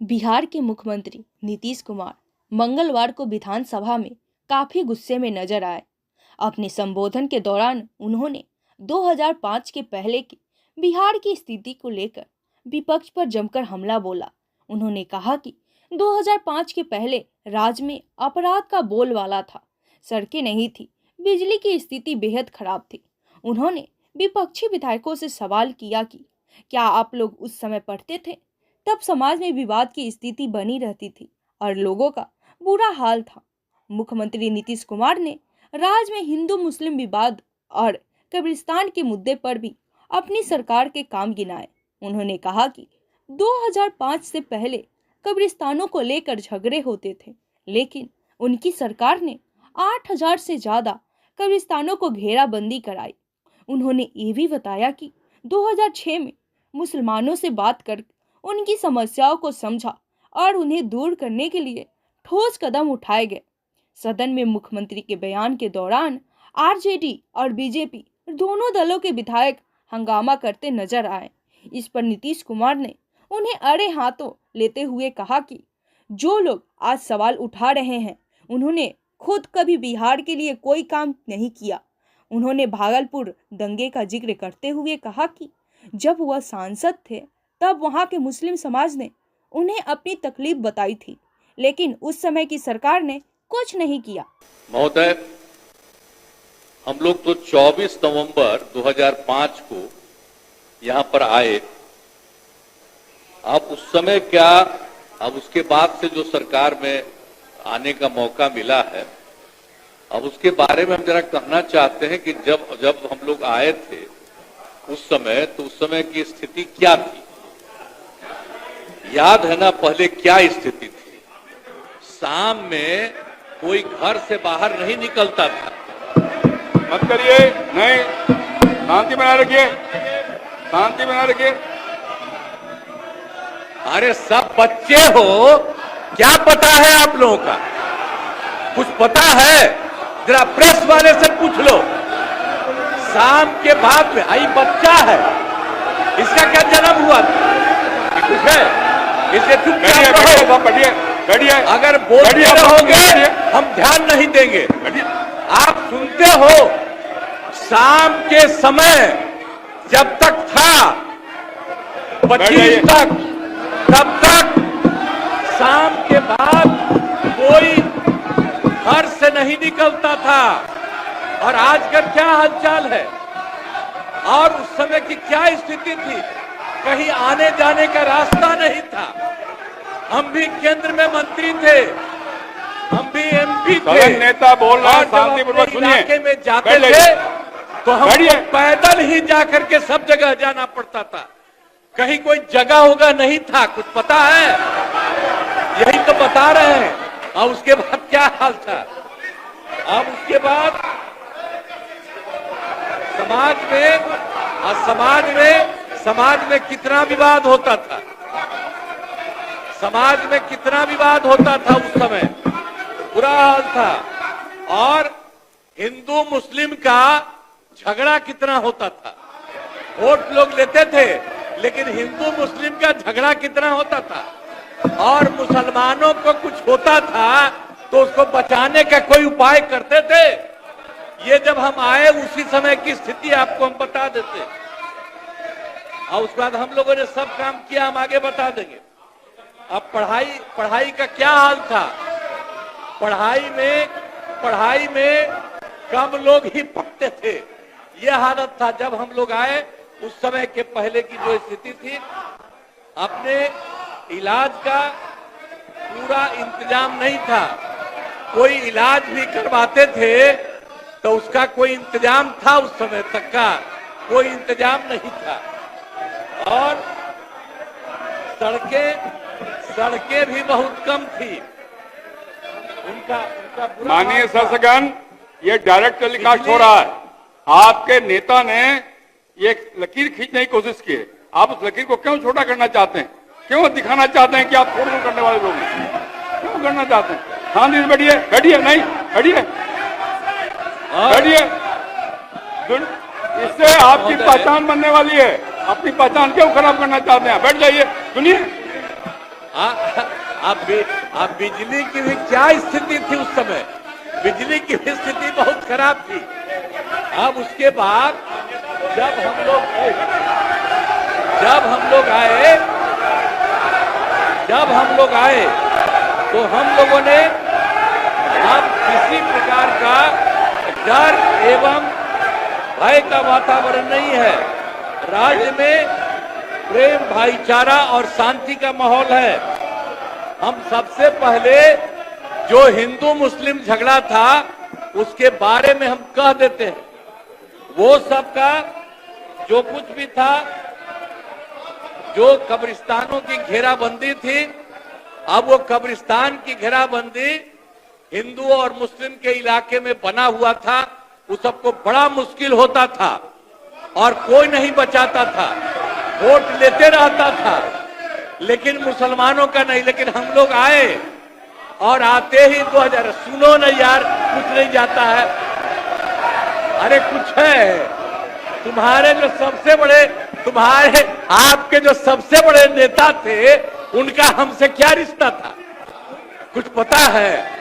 बिहार के मुख्यमंत्री नीतीश कुमार मंगलवार को विधानसभा में काफी गुस्से में नजर आए। अपने संबोधन के दौरान उन्होंने 2005 के पहले की बिहार की स्थिति को लेकर विपक्ष पर जमकर हमला बोला। उन्होंने कहा कि 2005 के पहले राज्य में अपराध का बोलबाला था, सड़कें नहीं थी, बिजली की स्थिति बेहद खराब थी। उन्होंने विपक्षी विधायकों से सवाल किया कि क्या आप लोग उस समय पढ़ते थे? तब समाज में विवाद की स्थिति बनी रहती थी और लोगों का बुरा हाल था। मुख्यमंत्री नीतीश कुमार ने राज्य में हिंदू मुस्लिम विवाद और कब्रिस्तान के मुद्दे पर भी अपनी सरकार के काम गिनाए। उन्होंने कहा कि 2005 से पहले कब्रिस्तानों को लेकर झगड़े होते थे, लेकिन उनकी सरकार ने 8000 से ज्यादा कब्रिस्तानों को घेराबंदी कराई। उन्होंने ये भी बताया कि 2006 में मुसलमानों से बात कर उनकी समस्याओं को समझा और उन्हें दूर करने के लिए ठोस कदम उठाए गए। सदन में मुख्यमंत्री के बयान के दौरान आरजेडी और बीजेपी दोनों दलों के विधायक हंगामा करते नजर आए। इस पर नीतीश कुमार ने उन्हें अड़े हाथों लेते हुए कहा कि जो लोग आज सवाल उठा रहे हैं, उन्होंने खुद कभी बिहार के लिए कोई काम नहीं किया। उन्होंने भागलपुर दंगे का जिक्र करते हुए कहा कि जब वह सांसद थे तब वहां के मुस्लिम समाज ने उन्हें अपनी तकलीफ बताई थी, लेकिन उस समय की सरकार ने कुछ नहीं किया। महोदय, हम लोग तो 24 नवंबर 2005 को यहां पर आए। अब उस समय क्या, अब उसके बाद से जो सरकार में आने का मौका मिला है, अब उसके बारे में हम जरा कहना चाहते हैं कि जब हम लोग आए थे उस समय, तो उस समय की स्थिति क्या थी। याद है ना पहले क्या स्थिति थी? शाम में कोई घर से बाहर नहीं निकलता था। मत करिए, नहीं, शांति बनाए रखिए, शांति बनाए रखिए। अरे सब बच्चे हो, क्या पता है आप लोगों का? कुछ पता है? जरा प्रेस वाले से पूछ लो। शाम के बाद में आई बच्चा है, इसका क्या जन्म हुआ था? कुछ है? इसे चुपचाप रहो। बैठिए। अगर बोलते रहोगे हम ध्यान नहीं देंगे। आप सुनते हो, शाम के समय जब तक था 25 तक, तब तक शाम के बाद कोई घर से नहीं निकलता था। और आजकल क्या हालचाल है और उस समय की क्या स्थिति थी? कहीं आने जाने का रास्ता नहीं था। हम भी केंद्र में मंत्री थे, हम भी एमपी थे। नेता बोल रहा है, शांतिपूर्वक सुनिए। इलाके में जाते थे तो हम पैदल ही जाकर के सब जगह जाना पड़ता था। कहीं कोई जगह होगा नहीं था, कुछ पता है? यही तो बता रहे हैं। और उसके बाद क्या हाल था? अब उसके बाद समाज में कितना विवाद होता था। समाज में कितना विवाद होता था उस समय, बुरा हाल था। और हिंदू मुस्लिम का झगड़ा कितना होता था। वोट लोग लेते थे, लेकिन हिंदू मुस्लिम का झगड़ा कितना होता था। और मुसलमानों को कुछ होता था तो उसको बचाने का कोई उपाय करते थे। ये जब हम आए उसी समय की स्थिति आपको हम बता देते, और उसके बाद हम लोगों ने सब काम किया, हम आगे बता देंगे। अब पढ़ाई का क्या हाल था? पढ़ाई में कम लोग ही पढ़ते थे, यह हालत था जब हम लोग आए। उस समय के पहले की जो स्थिति थी, अपने इलाज का पूरा इंतजाम नहीं था। कोई इलाज भी करवाते थे तो उसका कोई इंतजाम था, उस समय तक का कोई इंतजाम नहीं था। और सड़कें भी बहुत कम थी। उनका माननीय शासकगण, ये डायरेक्ट टेलीकास्ट हो रहा है। आपके नेता ने ये लकीर खींचने की कोशिश की है। आप उस लकीर को क्यों छोटा करना चाहते हैं? क्यों दिखाना चाहते हैं कि आप छोड़ करने वाले लोग हैं? क्यों करना चाहते हैं? शांति से बैठिए, नहीं बैठिए। इससे आपकी पहचान बनने वाली है। अपनी पहचान क्यों खराब करना चाहते हैं? बैठ जाइए, सुनिए। अब बिजली की भी क्या स्थिति थी उस समय, बिजली की भी स्थिति बहुत खराब थी। अब उसके बाद जब हम लोग आए तो हम लोगों ने अब किसी प्रकार का डर एवं भय का वातावरण नहीं है। राज्य में प्रेम, भाईचारा और शांति का माहौल है। हम सबसे पहले जो हिंदू मुस्लिम झगड़ा था उसके बारे में हम कह देते हैं। वो सबका जो कुछ भी था, जो कब्रिस्तानों की घेराबंदी थी, अब वो कब्रिस्तान की घेराबंदी हिंदू और मुस्लिम के इलाके में बना हुआ था। उस सबको बड़ा मुश्किल होता था और कोई नहीं बचाता था, वोट लेते रहता था, लेकिन मुसलमानों का नहीं। लेकिन हम लोग आए और आते ही 2000, सुनो ना यार, कुछ नहीं जाता है। अरे कुछ है, तुम्हारे जो सबसे बड़े, आपके जो सबसे बड़े नेता थे, उनका हमसे क्या रिश्ता था, कुछ पता है?